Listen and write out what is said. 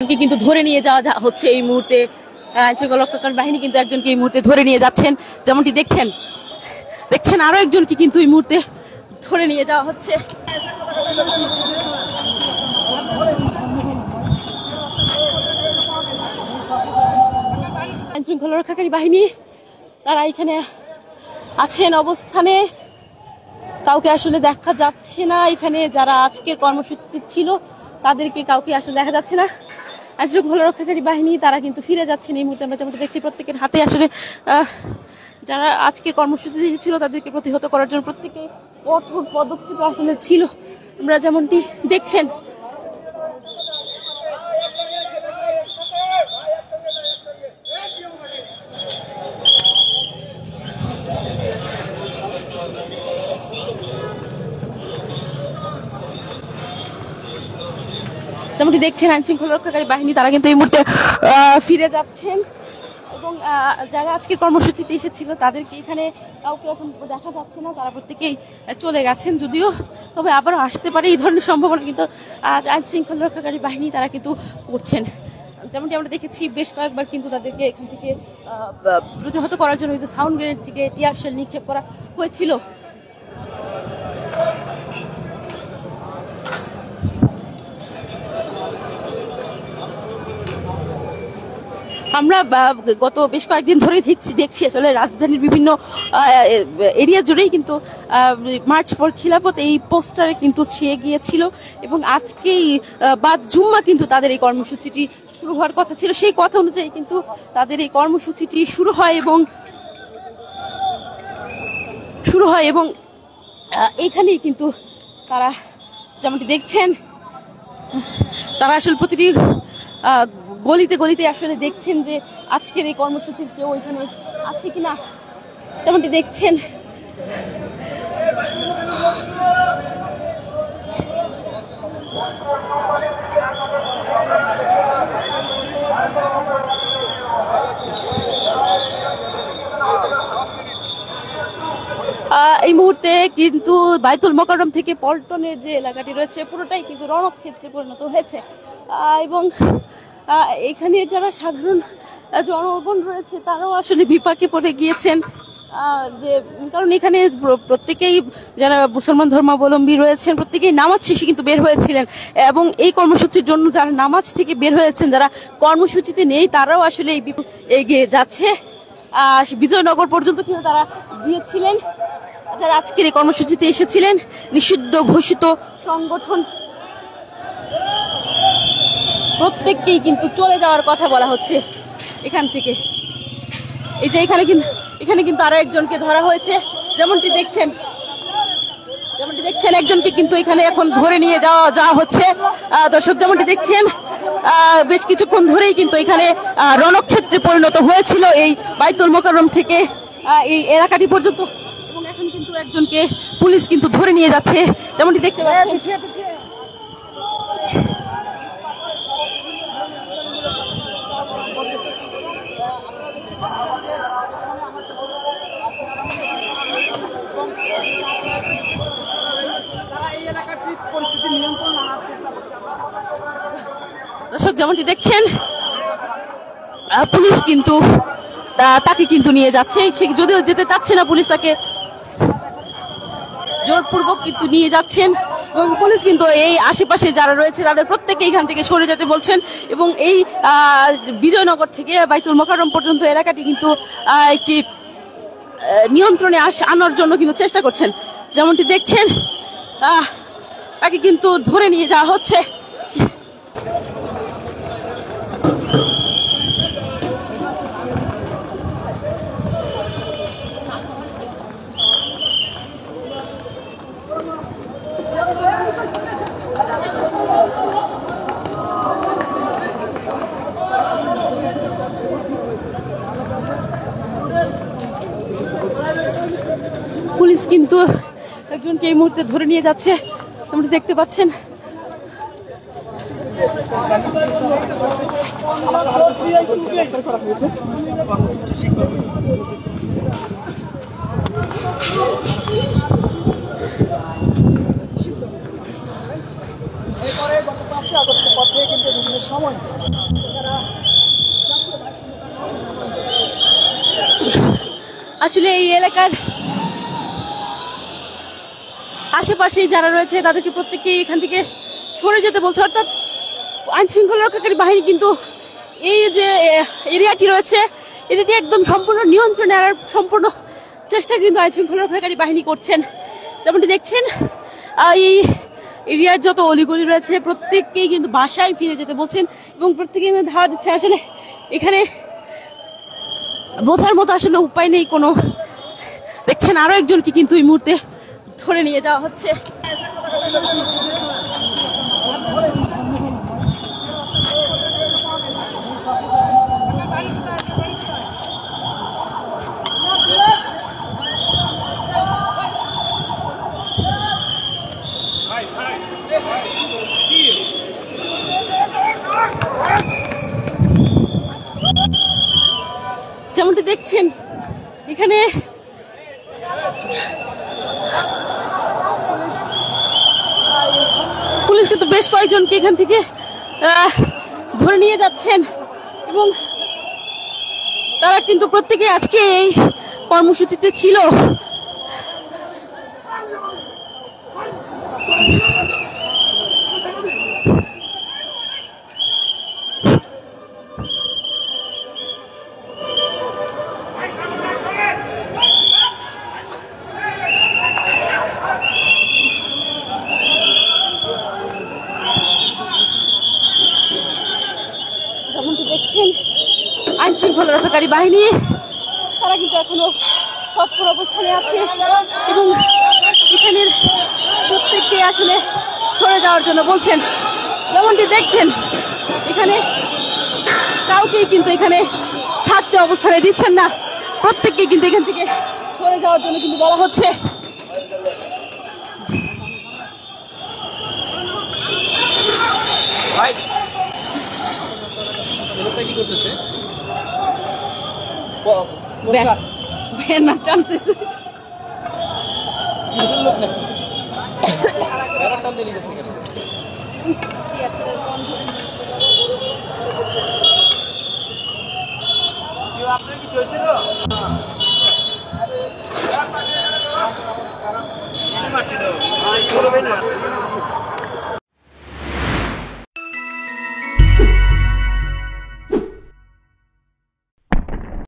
কিন্তু ধরে নিয়ে যাওয়া হচ্ছে এই মুহূর্তে। আইনশৃঙ্খলা বাহিনী কিন্তু একজনকে এই মুহূর্তে ধরে নিয়ে যাচ্ছেন, যেমনটি দেখছেন আরো একজনকে কিন্তু এই মুহূর্তে ধরে নিয়ে যাওয়া হচ্ছে। আইনশৃঙ্খলা রক্ষাকারী বাহিনী তারা এখানে আছেন অবস্থানে, কাউকে আসলে দেখা যাচ্ছে না। এখানে যারা আজকের কর্মসূচি ছিল তাদেরকে কাউকে আসলে দেখা যাচ্ছে না। আইনশৃঙ্খলা রক্ষাকারী বাহিনী তারা কিন্তু ফিরে যাচ্ছেন এই মুহূর্তে। আমরা যেমনটা দেখছি প্রত্যেকের হাতে আসলে যারা আজকের কর্মসূচি ছিল তাদেরকে প্রতিহত করার জন্য প্রত্যেকে কঠোর পদক্ষেপ আসলে ছিল, আমরা যেমনটি দেখছেন। যেমনটি দেখছেন আইনশৃঙ্খলা রক্ষাকারী বাহিনী তারা কিন্তু এই মুহূর্তে ফিরে যাচ্ছেন এবং যারা আজকের কর্মসূচিতে এসেছিল তাদেরকে এখানে কাউকে এখন দেখা যাচ্ছে না, তারা প্রত্যেকেই চলে গেছেন। যদিও তবে আবারও আসতে পারে এই ধরনের সম্ভাবনা কিন্তু আইনশৃঙ্খলা রক্ষাকারী বাহিনী তারা কিন্তু করছেন। যেমনটি আমরা দেখেছি বেশ কয়েকবার কিন্তু তাদেরকে এখান থেকে প্রতিহত করার জন্য কিন্তু সাউন্ড গ্রেনেড থেকে টিয়ার শেল নিক্ষেপ করা হয়েছিল। আমরা গত বেশ কয়েকদিন ধরে দেখছি আসলে রাজধানীর বিভিন্ন এরিয়া জুড়েই কিন্তু মার্চ ফর খিলাফত এই পোস্টারে কিন্তু ছেয়ে গিয়েছিল এবং আজকেই বাদ জুম্মা কিন্তু তাদের এই কর্মসূচিটি শুরু হওয়ার কথা ছিল। সেই কথা অনুযায়ী কিন্তু তাদের এই কর্মসূচিটি শুরু হয় এবং এইখানেই কিন্তু তারা যেমনটি দেখছেন তারা আসলে প্রতিটি গলিতে গলিতে আসলে দেখছেন যে আজকের এই কর্মসূচির কেউ এখানে আছে কিনা। যেমনটি দেখছেন এই মুহূর্তে কিন্তু বাইতুল মোকাররম থেকে পল্টনের যে এলাকাটি রয়েছে পুরোটাই কিন্তু রণক্ষেত্রে পরিণত হয়েছে এবং এখানে যারা সাধারণ জনগণ রয়েছে তারাও আসলে বিপাকে পড়ে গিয়েছেন, যে কারণ এখানে প্রত্যেকেই যারা মুসলমান ধর্মাবলম্বী রয়েছেন প্রত্যেকেই নামাজ শেষে কিন্তু বের হয়েছিলেন এবং এই কর্মসূচির জন্য যারা নামাজ থেকে বের হয়েছেন, যারা কর্মসূচিতে নেই তারাও আসলে এই এগিয়ে যাচ্ছে। বিজয়নগর পর্যন্ত কিন্তু তারা গিয়েছিলেন। যারা আজকের এই কর্মসূচিতে এসেছিলেন নিষিদ্ধ ঘোষিত সংগঠন প্রত্যেককেই কিন্তু চলে যাওয়ার কথা বলা হচ্ছে এখান থেকে। এই যে এখানে কিন্তু আরো একজনকে ধরা হয়েছে, যেমনটি দেখছেন একজনকে কিন্তু এখানে এখন ধরে নিয়ে যাওয়া হচ্ছে। দর্শক যেমনটি দেখছেন বেশ কিছুক্ষণ ধরেই কিন্তু এখানে রণক্ষেত্রে পরিণত হয়েছিল এই বাইতুল মোকাররম থেকে এই এলাকাটি পর্যন্ত এবং এখন কিন্তু একজনকে পুলিশ কিন্তু ধরে নিয়ে যাচ্ছে, যেমনটি দেখতে পাচ্ছেন। দর্শক যেমনটি দেখছেন পুলিশ কিন্তু তাকে কিন্তু নিয়ে যাচ্ছে, সে যদিও যেতে চাচ্ছে না পুলিশ তাকে জোরপূর্বক কিন্তু নিয়ে যাচ্ছেন এবং পুলিশ কিন্তু এই আশেপাশে যারা রয়েছে তাদের প্রত্যেকে এখান থেকে সরে যেতে বলছেন এবং এই বিজয়নগর থেকে বাইতুল মোকাররম পর্যন্ত এলাকাটি কিন্তু একটি নিয়ন্ত্রণে আনার জন্য কিন্তু চেষ্টা করছেন। যেমনটি দেখছেন তাকে কিন্তু ধরে নিয়ে যাওয়া হচ্ছে। পুলিশ কিন্তু একজনকে এই মুহূর্তে ধরে নিয়ে যাচ্ছে, তোমরা দেখতে পাচ্ছেন। গত 5 আগস্ট পথে কিন্তু বিভিন্ন সময় আসলে এই এলাকার আশেপাশে যারা রয়েছে তাদেরকে প্রত্যেককে এখান থেকে সরে যেতে বলছে, অর্থাৎ আইন শৃঙ্খলা রক্ষাকারী বাহিনী কিন্তু এই যে এরিয়াটি রয়েছে এরিয়াটি একদম সম্পূর্ণ নিয়ন্ত্রণে আনার সম্পূর্ণ চেষ্টা কিন্তু আইন শৃঙ্খলা রক্ষাকারী বাহিনী করছেন। যেমনটি দেখছেন এই এরিয়ার যত অলিগলি রয়েছে প্রত্যেককেই কিন্তু বাসায় ফিরে যেতে বলছেন এবং প্রত্যেকেই ধাওয়া দিচ্ছে। আসলে এখানে বোঝার মতো আসলে উপায় নেই কোনো। দেখছেন আরো একজনকে কিন্তু এই মুহূর্তে ধরে নিয়ে যাওয়া হচ্ছে। যেমনটি দেখছেন এখানে পুলিশ কিন্তু বেশ কয়েকজনকে এখান থেকে ধরে নিয়ে যাচ্ছেন এবং তারা কিন্তু প্রত্যেকে আজকে এই কর্মসূচিতে ছিল। যেমনটি দেখছেন আইন শৃঙ্খলা রক্ষাকারী বাহিনী তারা কিন্তু এখনো তৎপর অবস্থানে আছে এবং এখানের প্রত্যেককে আসলে সরে যাওয়ার জন্য বলছেন। যেমনটি দেখছেন এখানে কাউকেই কিন্তু এখানে থাকতে অবস্থানে দিচ্ছেন না, প্রত্যেককে কিন্তু এখান থেকে সরে যাওয়ার জন্য কিন্তু বলা হচ্ছে। কি করতেছে? ব্যানার টানতেছে। আপনার কি চলছিল?